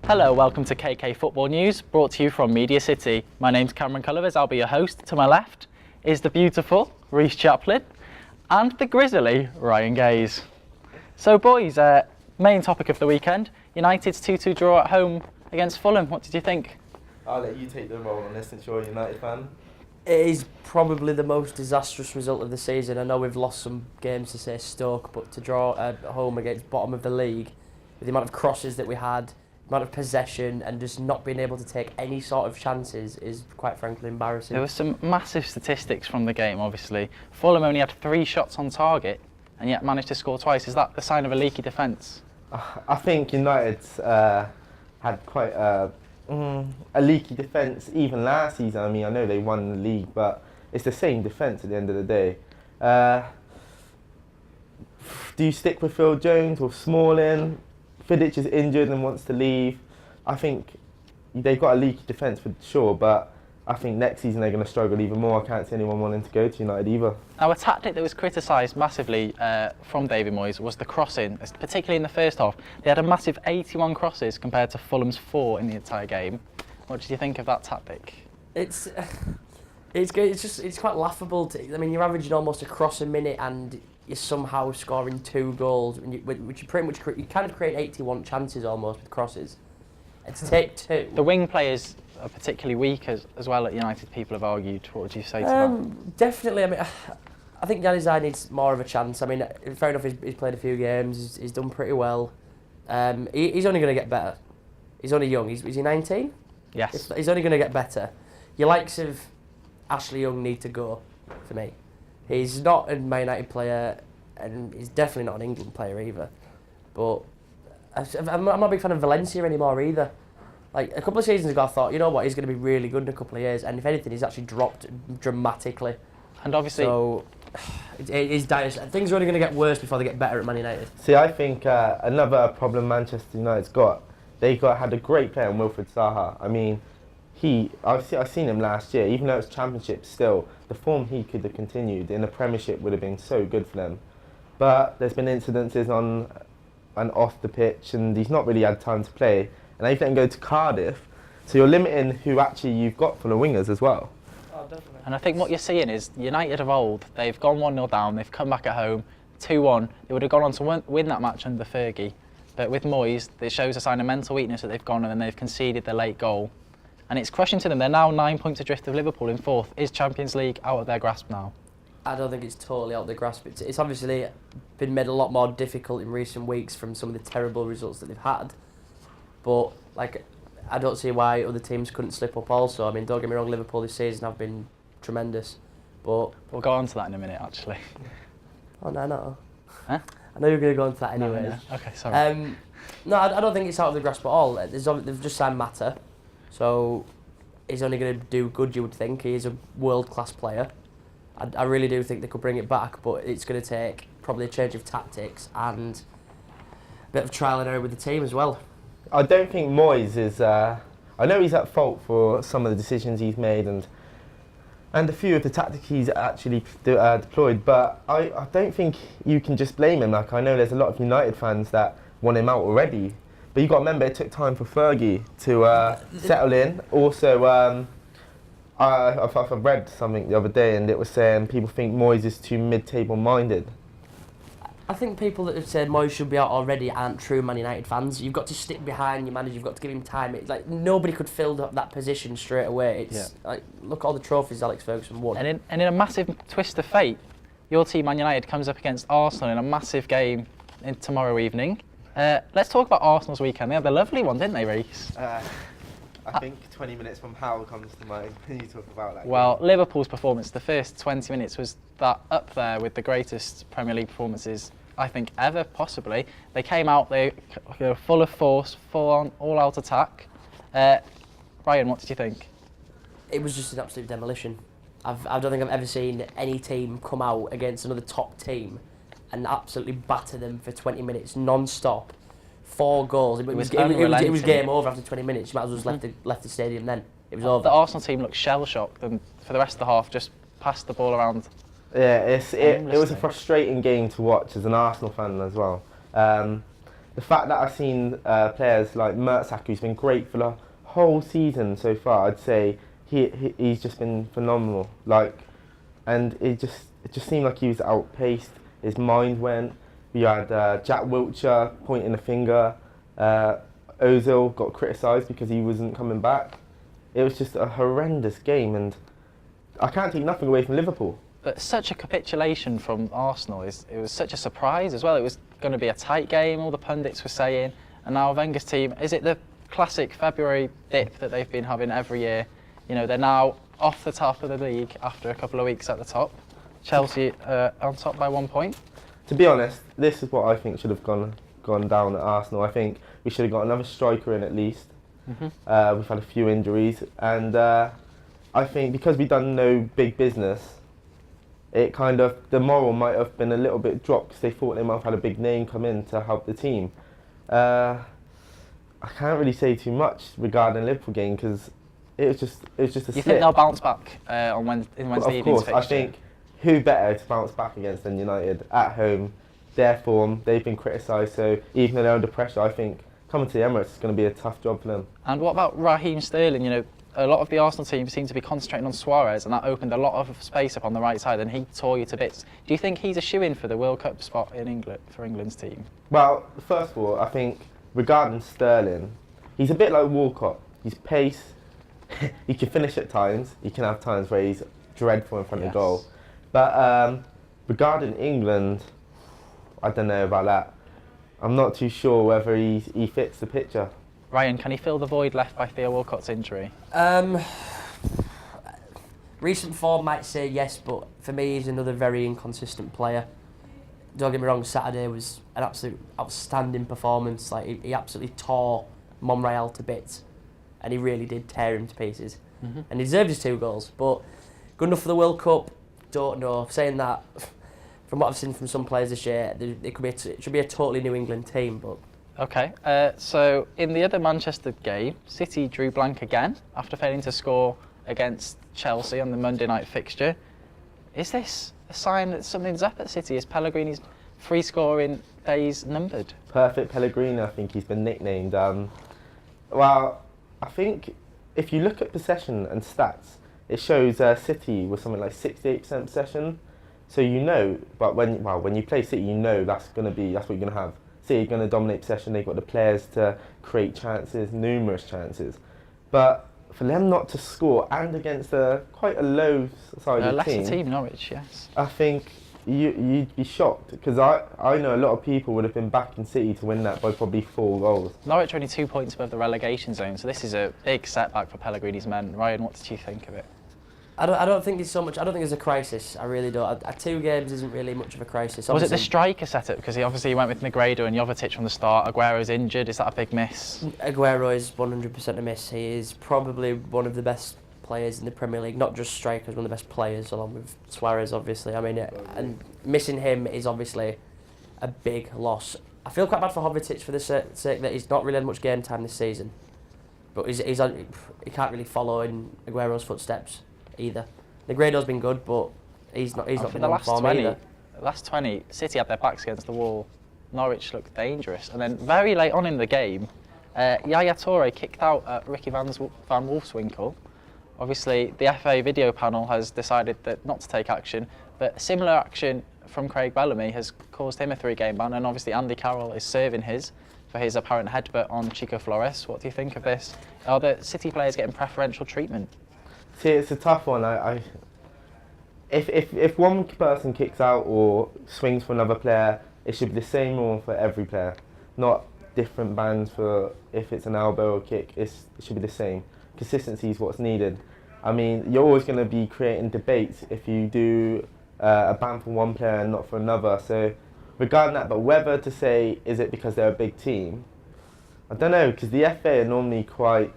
Hello, welcome to KK Football News, brought to you from Media City. My name's Cameron Culliver, I'll be your host. To my left is the beautiful Reece Chaplin and the grizzly Ryan Gaze. So boys, main topic of the weekend, United's 2-2 draw at home against Fulham. What did you think? I'll let you take the role on this since you're a United fan. It is probably the most disastrous result of the season. I know we've lost some games to say Stoke, but to draw at home against bottom of the league, with the amount of crosses that we had, the amount of possession, and just not being able to take any sort of chances is quite frankly embarrassing. There were some massive statistics from the game, obviously. Fulham only had 3 shots on target and yet managed to score twice. Is that the sign of a leaky defence? I think United had quite a leaky defence even last season. I mean, I know they won the league, but it's the same defence at the end of the day. Do you stick with Phil Jones or Smalling? Vidic is injured and wants to leave. I think they've got a leaky defence for sure, but I think next season they're going to struggle even more. I can't see anyone wanting to go to United either. Now, a tactic that was criticised massively from David Moyes was the crossing, particularly in the first half. They had a massive 81 crosses compared to Fulham's 4 in the entire game. What did you think of that tactic? It's quite laughable. I mean, you're averaging almost a cross a minute, and you're somehow scoring 2 goals, which you pretty much you kind of create 81 chances almost with crosses. And to take 2. The wing players are particularly weak as well at United. People have argued. What would you say to that? Definitely. I mean, I think Januzaj needs more of a chance. I mean, fair enough. He's played a few games. He's done pretty well. He's only going to get better. He's only young. Is he 19? Yes. He's only going to get better. Your likes of Ashley Young need to go for me. He's not a Man United player, and he's definitely not an England player either. But I'm not a big fan of Valencia anymore either. Like, a couple of seasons ago, I thought, you know what, he's going to be really good in a couple of years, and if anything, he's actually dropped dramatically. And obviously, so it is dire. Things are only going to get worse before they get better at Man United. See, I think another problem Manchester United's got, had a great player in Wilfried Zaha. I mean, I've seen him last year, even though it's Championship still, the form he could have continued in the Premiership would have been so good for them. But there's been incidences on and off the pitch, and he's not really had time to play. And they've let him go to Cardiff, so you're limiting who actually you've got for the wingers as well. Oh, definitely. And I think what you're seeing is United of old, they've gone 1-0 down, they've come back at home, 2-1. They would have gone on to win that match under Fergie. But with Moyes, it shows a sign of mental weakness that they've gone and then they've conceded the late goal. And it's crushing to them. They're now 9 points adrift of Liverpool in 4th. Is Champions League out of their grasp now? I don't think it's totally out of their grasp. It's obviously been made a lot more difficult in recent weeks from some of the terrible results that they've had. But, like, I don't see why other teams couldn't slip up also. I mean, don't get me wrong, Liverpool this season have been tremendous. But We'll go on to that in a minute, actually. Oh, no. Huh? I know you're going to go into that anyway. No. Okay, sorry. No, I don't think it's out of the grasp at all. They've just signed Mata, so he's only going to do good, you would think. He's a world-class player. I really do think they could bring it back, but it's going to take probably a change of tactics and a bit of trial and error with the team as well. I don't think Moyes is... I know he's at fault for some of the decisions he's made and a few of the tactics he's actually deployed, but I don't think you can just blame him. Like, I know there's a lot of United fans that want him out already, but you've got to remember it took time for Fergie to settle in. Also, I've read something the other day and it was saying people think Moyes is too mid-table minded. I think people that have said Moyes should be out already aren't true Man United fans. You've got to stick behind your manager, you've got to give him time. It's like nobody could fill that position straight away. It's like, look at all the trophies Alex Ferguson won. And in a massive twist of fate, your team Man United comes up against Arsenal in a massive game tomorrow evening. Let's talk about Arsenal's weekend. They had the lovely one, didn't they, Reece? I think 20 minutes from Howell comes to mind when you talk about that. Well, Liverpool's performance, the first 20 minutes was that up there with the greatest Premier League performances, I think, ever, possibly. They came out, they were full of force, full on, all-out attack. Ryan, what did you think? It was just an absolute demolition. I don't think I've ever seen any team come out against another top team and absolutely batter them for 20 minutes non-stop. 4 goals. It was game over after 20 minutes. You might as well just left the stadium then. It was over. The Arsenal team looked shell-shocked and for the rest of the half just passed the ball around. Yeah, it was a frustrating game to watch as an Arsenal fan as well. the fact that I've seen players like Mertesacker, who's been great for the whole season so far, I'd say he's just been phenomenal. Like, and it just seemed like he was outpaced. His mind went. We had Jack Wiltshire pointing a finger. Ozil got criticised because he wasn't coming back. It was just a horrendous game, and I can't take nothing away from Liverpool. But such a capitulation from Arsenal, it was such a surprise as well. It was going to be a tight game, all the pundits were saying, and now Wenger's team, is it the classic February dip that they've been having every year? You know, they're now off the top of the league after a couple of weeks at the top. Chelsea on top by 1 point. To be honest, this is what I think should have gone down at Arsenal. I think we should have got another striker in at least. We've had a few injuries, and I think because we've done no big business, it kind of, the moral might have been a little bit dropped because they thought they might have had a big name come in to help the team. I can't really say too much regarding the Liverpool game because it was just a slip. You think they'll bounce back on Wednesday evening's Of course, fixture? I think who better to bounce back against than United at home. Their form, they've been criticised, so even though they're under pressure, I think coming to the Emirates is going to be a tough job for them. And what about Raheem Sterling? You know, a lot of the Arsenal team seem to be concentrating on Suarez, and that opened a lot of space up on the right side, and he tore you to bits. Do you think he's a shoo-in for the World Cup spot in England, for England's team? Well, first of all, I think regarding Sterling, he's a bit like Walcott. He's pace, he can finish at times, he can have times where he's dreadful in front of goal. But regarding England, I don't know about that. I'm not too sure whether he fits the picture. Ryan, can he fill the void left by Theo Walcott's injury? Recent form might say yes, but for me he's another very inconsistent player. Don't get me wrong, Saturday was an absolute outstanding performance. Like he absolutely tore Monreal to bits, and he really did tear him to pieces. And he deserved his 2 goals, but good enough for the World Cup? Don't know. Saying that, from what I've seen from some players this year, it should be a totally New England team, but... Okay, so in the other Manchester game, City drew blank again after failing to score against Chelsea on the Monday night fixture. Is this a sign that something's up at City? Is Pellegrini's free scoring days numbered? Perfect Pellegrini, I think he's been nicknamed. Well, I think if you look at possession and stats, it shows City was something like 68% possession. So you know, but when you play City, you know that's what you're going to have. City are going to dominate possession. They've got the players to create chances, numerous chances. But for them not to score, and against quite a low-sided team, Norwich, yes. I think you'd be shocked, because I know a lot of people would have been backing City to win that by probably 4 goals. Norwich are only 2 points above the relegation zone, so this is a big setback for Pellegrini's men. Ryan, what did you think of it? I don't think it's so much. I don't think it's a crisis. I really don't. 2 games isn't really much of a crisis. Was it the striker setup? Because he went with Negredo and Jovetic from the start. Aguero's injured. Is that a big miss? Aguero is 100% a miss. He is probably one of the best players in the Premier League. Not just strikers, one of the best players, along with Suarez, obviously. I mean, and missing him is obviously a big loss. I feel quite bad for Jovetic for the sake that he's not really had much game time this season, but he can't really follow in Aguero's footsteps either. Negredo's been good, but he's not been on form either. The last 20, City had their backs against the wall. Norwich looked dangerous, and then very late on in the game, Yaya Toure kicked out at Ricky van Wolfswinkel. Obviously, the FA video panel has decided that not to take action, but similar action from Craig Bellamy has caused him a 3-game ban, and obviously Andy Carroll is serving for his apparent headbutt on Chico Flores. What do you think of this? Are the City players getting preferential treatment? See, it's a tough one. If one person kicks out or swings for another player, it should be the same rule for every player, not different bans for if it's an elbow or kick. It should be the same. Consistency is what's needed. I mean, you're always going to be creating debates if you do a ban for one player and not for another. So regarding that, but whether to say, is it because they're a big team? I don't know, because the FA are normally quite,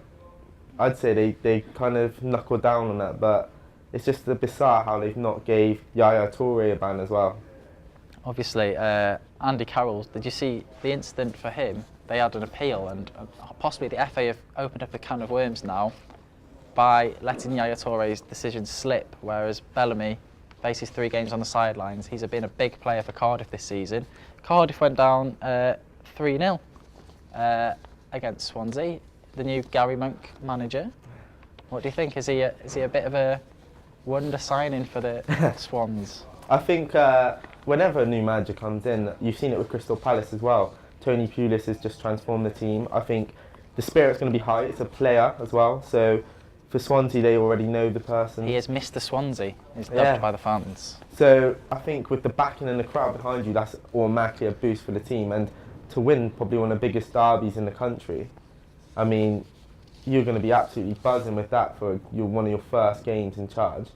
I'd say they kind of knuckle down on that, but it's just bizarre how they've not gave Yaya Toure a ban as well. Obviously, Andy Carroll, did you see the incident for him? They had an appeal, and possibly the FA have opened up a can of worms now by letting Yaya Toure's decision slip, whereas Bellamy faces 3 games on the sidelines. He's been a big player for Cardiff this season. Cardiff went down 3-0 against Swansea, the new Gary Monk manager. What do you think? Is he a bit of a wonder signing for the Swans? I think whenever a new manager comes in, you've seen it with Crystal Palace as well. Tony Pulis has just transformed the team. I think the spirit's going to be high. It's a player as well. So for Swansea, they already know the person. He is Mr. Swansea. He's dubbed by the fans. So I think with the backing and the crowd behind you, that's automatically a boost for the team. And to win probably one of the biggest derbies in the country, I mean, you're going to be absolutely buzzing with that for one of your first games in charge.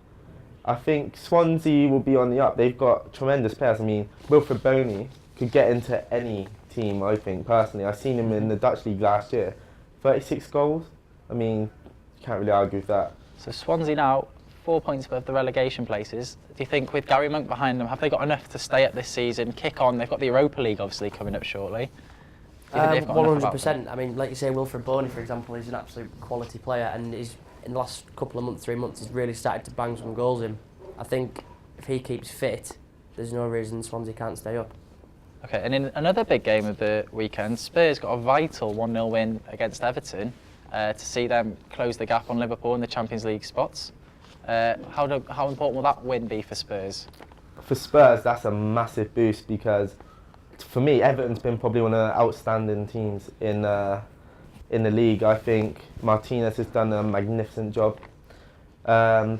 I think Swansea will be on the up. They've got tremendous players. I mean, Wilfred Boney could get into any team, I think, personally. I've seen him in the Dutch League last year. 36 goals. I mean, you can't really argue with that. So Swansea now 4 points above the relegation places. Do you think with Gary Monk behind them, have they got enough to stay up this season, kick on? They've got the Europa League obviously coming up shortly. 100%. I mean, like you say, Wilfred Boney, for example, is an absolute quality player, and he's in the last couple of months, 3 months, he's really started to bang some goals in. I think if he keeps fit, there's no reason Swansea can't stay up. Okay, and in another big game of the weekend, Spurs got a vital 1-0 win against Everton to see them close the gap on Liverpool in the Champions League spots. How important will that win be for Spurs? For Spurs, that's a massive boost because, for me, Everton's been probably one of the outstanding teams in the league. I think Martinez has done a magnificent job. The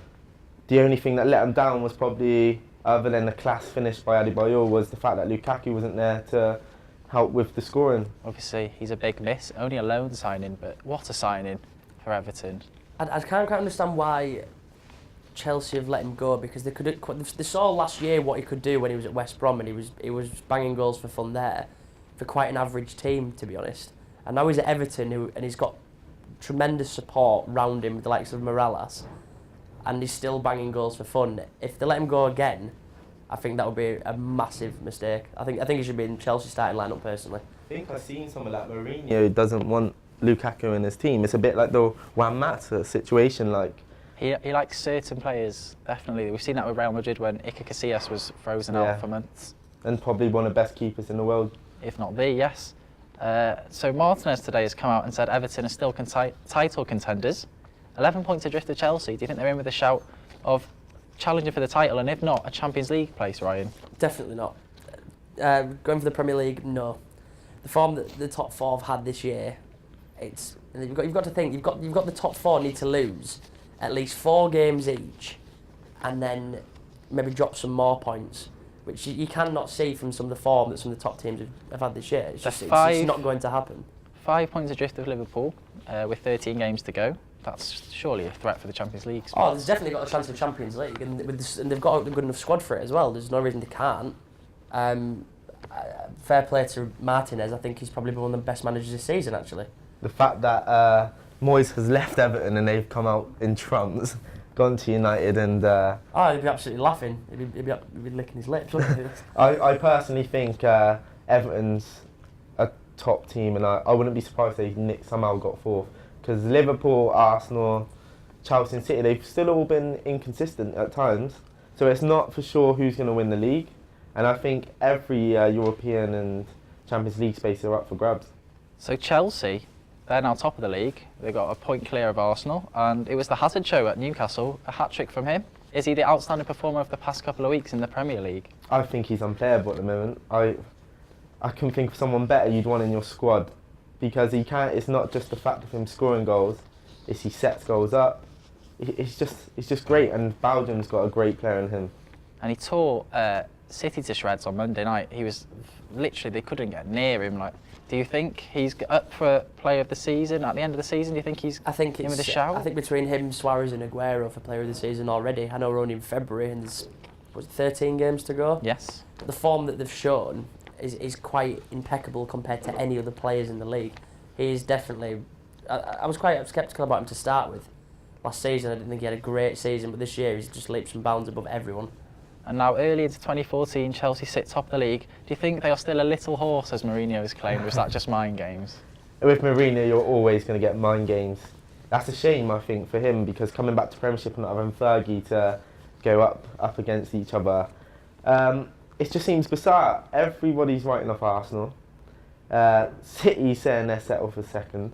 only thing that let them down was probably, other than the class finish by Adebayor, was the fact that Lukaku wasn't there to help with the scoring. Obviously, he's a big miss. Only a loan signing, but what a signing for Everton. I can't quite understand why Chelsea have let him go, because they saw last year what he could do when he was at West Brom, and he was banging goals for fun there for quite an average team, to be honest. And now he's at Everton, and he's got tremendous support round him with the likes of Morales, and he's still banging goals for fun. If they let him go again, I think that would be a massive mistake. I think he should be in Chelsea starting lineup personally. I think I've seen someone like Mourinho doesn't want Lukaku in his team. It's a bit like the Juan Mata situation, like. He likes certain players, definitely. We've seen that with Real Madrid when Iker Casillas was frozen out for months. And probably one of the best keepers in the world. If not the, yes. So Martinez today has come out and said Everton are still title contenders. 11 points adrift to Chelsea. Do you think they're in with a shout of challenging for the title, and if not, a Champions League place, Ryan? Definitely not. Going for the Premier League, no. The form that the top four have had this year, you've got to think you've got the top four need to lose at least 4 games each, and then maybe drop some more points, which you cannot see from some of the form that some of the top teams have had this year. It's not going to happen. 5 points adrift of Liverpool with 13 games to go. That's surely a threat for the Champions League spots. Oh, there's definitely got a chance of Champions League, and they've got a good enough squad for it as well. There's no reason they can't. Fair play to Martinez. I think he's probably been one of the best managers this season, actually. The fact that Moyes has left Everton and they've come out in trumps, gone to United, and he'd be absolutely laughing. He'd be licking his lips, wouldn't he? I personally think Everton's a top team, and I wouldn't be surprised if they somehow got 4th. Because Liverpool, Arsenal, Chelsea and City, they've still all been inconsistent at times. So it's not for sure who's going to win the league. And I think every European and Champions League space are up for grabs. So Chelsea, they're now top of the league. They got a point clear of Arsenal. And it was the Hazard show at Newcastle, a hat-trick from him. Is he the outstanding performer of the past couple of weeks in the Premier League? I think he's unplayable at the moment. I can think of someone better you'd want in your squad. Because it's not just the fact of him scoring goals, it's he sets goals up. It's just great, and Belgium's got a great player in him. And he tore City to shreds on Monday night. He was literally, they couldn't get near him. Like, do you think he's up for Player of the Season at the end of the season? Do you think he's in with a shout? I think between him, Suarez and Aguero for Player of the Season already. I know we're only in February and there's 13 games to go. Yes. But the form that they've shown is quite impeccable compared to any other players in the league. He is definitely. I was quite sceptical about him to start with. Last season, I didn't think he had a great season, but this year he's just leaps and bounds above everyone. And now, early into 2014, Chelsea sit top of the league. Do you think they are still a little horse, as Mourinho has claimed, or is that just mind games? With Mourinho, you're always going to get mind games. That's a shame, I think, for him, because coming back to Premiership and not having Fergie to go up against each other, it just seems bizarre. Everybody's writing off Arsenal. City saying they're settled for second.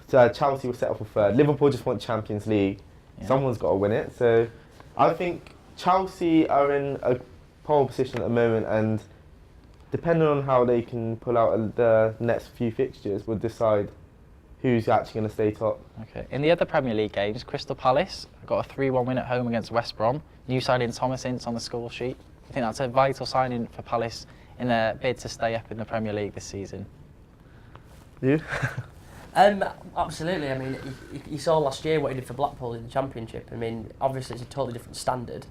So Chelsea will settle for third. Liverpool just want Champions League. Yeah. Someone's got to win it. So I think Chelsea are in a pole position at the moment, and depending on how they can pull out the next few fixtures, will decide who's actually going to stay top. Okay. In the other Premier League games, Crystal Palace got a 3-1 win at home against West Brom. New signing Thomas Ince on the score sheet. I think that's a vital signing for Palace in their bid to stay up in the Premier League this season. You? Absolutely. I mean, you saw last year what he did for Blackpool in the Championship. I mean, obviously it's a totally different standard,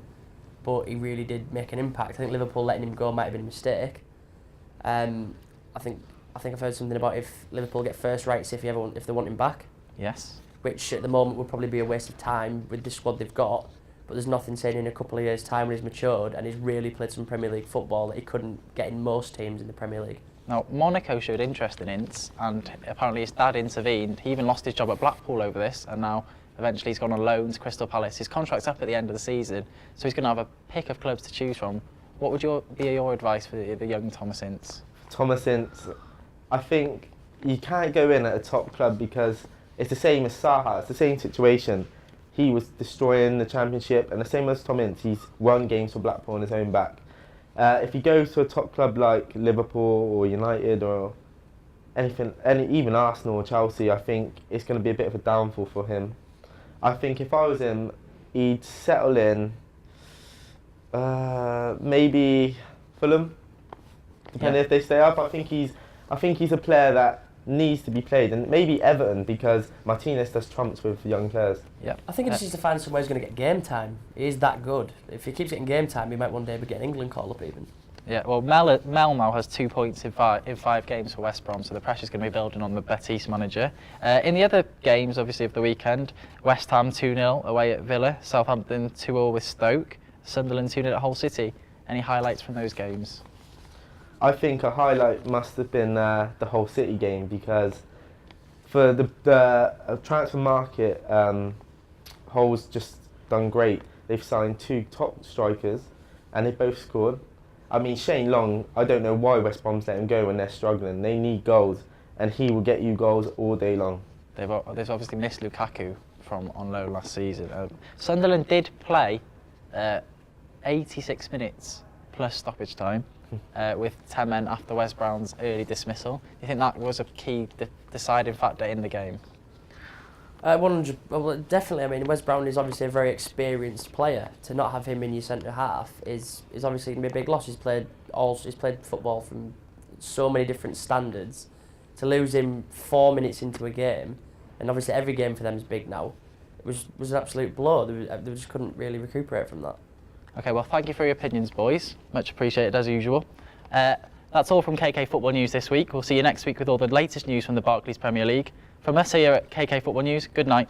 but he really did make an impact. I think Liverpool letting him go might have been a mistake. I think I've heard something about if Liverpool get first rights if they want him back. Yes. Which at the moment would probably be a waste of time with the squad they've got. But there's nothing saying in a couple of years' time when he's matured and he's really played some Premier League football that he couldn't get in most teams in the Premier League. Now, Monaco showed interest in Ince, and apparently his dad intervened. He even lost his job at Blackpool over this, and now eventually he's gone on loan to Crystal Palace. His contract's up at the end of the season, so he's going to have a pick of clubs to choose from. What would be your advice for the young Thomas Ince? Thomas Ince, I think you can't go in at a top club because it's the same as Saha. It's the same situation. He was destroying the Championship, and the same as Tom Ince, he's won games for Blackpool on his own back. If he goes to a top club like Liverpool or United or even Arsenal or Chelsea, I think it's going to be a bit of a downfall for him. I think if I was him, he'd settle in maybe Fulham, depending if they stay up. I think he's a player that needs to be played, and maybe Everton because Martinez does trumps with young players. Yeah, I think he just needs to find somewhere he's going to get game time. He is that good. If he keeps getting game time, he might one day be getting England call up even. Yeah, well, Mel now has 2 points in five games for West Brom, so the pressure's going to be building on the Betis manager. In the other games, obviously, of the weekend, West Ham 2-0 away at Villa, Southampton 2-0 with Stoke, Sunderland 2-0 at Hull City. Any highlights from those games? I think a highlight must have been the Hull City game because for the transfer market, Hull's just done great. They've signed 2 top strikers and they both scored. I mean, Shane Long, I don't know why West Brom's let him go when they're struggling. They need goals and he will get you goals all day long. They've obviously missed Lukaku from on loan last season. Sunderland did play 86 minutes plus stoppage time. With 10 men after Wes Brown's early dismissal. Do you think that was a key deciding factor in the game? 100. Well, definitely. I mean, Wes Brown is obviously a very experienced player. To not have him in your centre half is obviously going to be a big loss. He's played football from so many different standards. To lose him 4 minutes into a game, and obviously every game for them is big now, it was an absolute blow. They just couldn't really recuperate from that. Okay, well, thank you for your opinions, boys. Much appreciated, as usual. That's all from KK Football News this week. We'll see you next week with all the latest news from the Barclays Premier League. From us here at KK Football News, good night.